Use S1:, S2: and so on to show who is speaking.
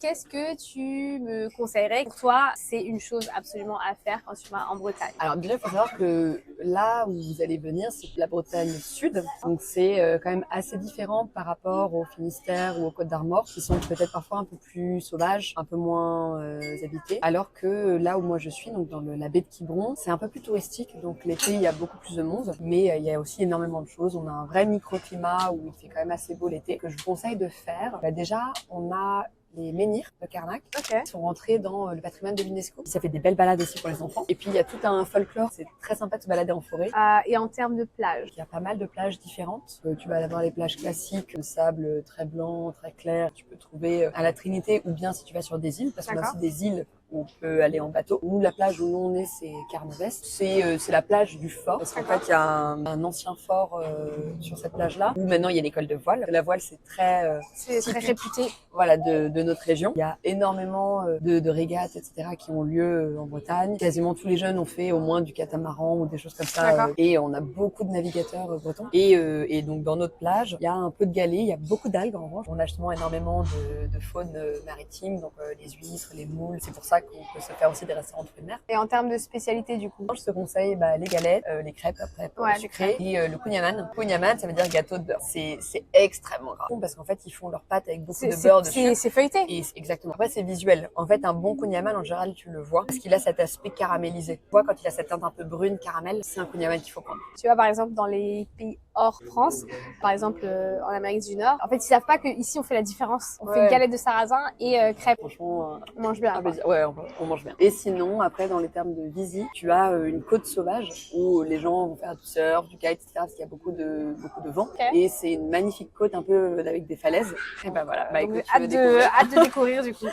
S1: Qu'est-ce que tu me conseillerais? Pour toi, c'est une chose absolument à faire quand tu vas en Bretagne.
S2: Alors déjà, il faut savoir que là où vous allez venir, c'est la Bretagne Sud. Donc c'est quand même assez différent par rapport au Finistère ou aux Côtes d'Armor, qui sont peut-être parfois un peu plus sauvages, un peu moins habités. Alors que là où moi je suis, donc dans la baie de Quiberon, c'est un peu plus touristique. Donc l'été, il y a beaucoup plus de monde. Mais il y a aussi énormément de choses. On a un vrai microclimat où il fait quand même assez beau l'été. Que je vous conseille de faire, déjà, on a les menhirs de Carnac qui sont rentrés dans le patrimoine de l'UNESCO. Ça fait des belles balades aussi pour les enfants. Et puis il y a tout un folklore, c'est très sympa de se balader en forêt.
S1: Et en termes de plage?
S2: Il y a pas mal de plages différentes. Tu vas avoir les plages classiques, le sable très blanc, très clair. Tu peux trouver à la Trinité ou bien si tu vas sur des îles, parce qu'on a aussi des îles où on peut aller en bateau. Nous, la plage où nous on est, c'est Carnavest. C'est la plage du fort, parce qu'en fait, il y a un ancien fort sur cette plage-là, où maintenant il y a l'école de voile. La voile, c'est très
S1: réputé.
S2: Voilà, de notre région. Il y a énormément de régates, etc., qui ont lieu en Bretagne. Quasiment tous les jeunes ont fait au moins du catamaran ou des choses comme ça. Et on a beaucoup de navigateurs bretons. Et donc, dans notre plage, il y a un peu de galets, il y a beaucoup d'algues en revanche. On a justement énormément de faune maritime, donc les huîtres, les moules. C'est pour ça qu'on peut se faire aussi des restaurants de fruits de mer.
S1: Et en termes de spécialité, du coup?
S2: Je te conseille les galettes, les crêpes après, sucrées, et le kouign-amann. Kouign-amann, ça veut dire gâteau de beurre. C'est extrêmement gras parce qu'en fait, ils font leur pâte avec beaucoup de beurre dessus.
S1: C'est feuilleté.
S2: Et exactement. Après, c'est visuel. En fait, un bon kouign-amann, en général, tu le vois parce qu'il a cet aspect caramélisé. Tu vois, quand il a cette teinte un peu brune, caramel, c'est un kouign-amann qu'il faut prendre.
S1: Tu vois, par exemple, dans les pays hors France, par exemple en Amérique du Nord, en fait, ils savent pas qu'ici, on fait la différence. On fait galette de sarrasin et crêpes.
S2: Franchement,
S1: on mange bien.
S2: Ouais, on mange bien. Et sinon, après, dans les termes de visite, tu as une côte sauvage où les gens vont faire du surf, du kite, etc. parce qu'il y a beaucoup de vent. Et c'est une magnifique côte un peu avec des falaises. Et ben voilà.
S1: Donc, hâte de découvrir du coup.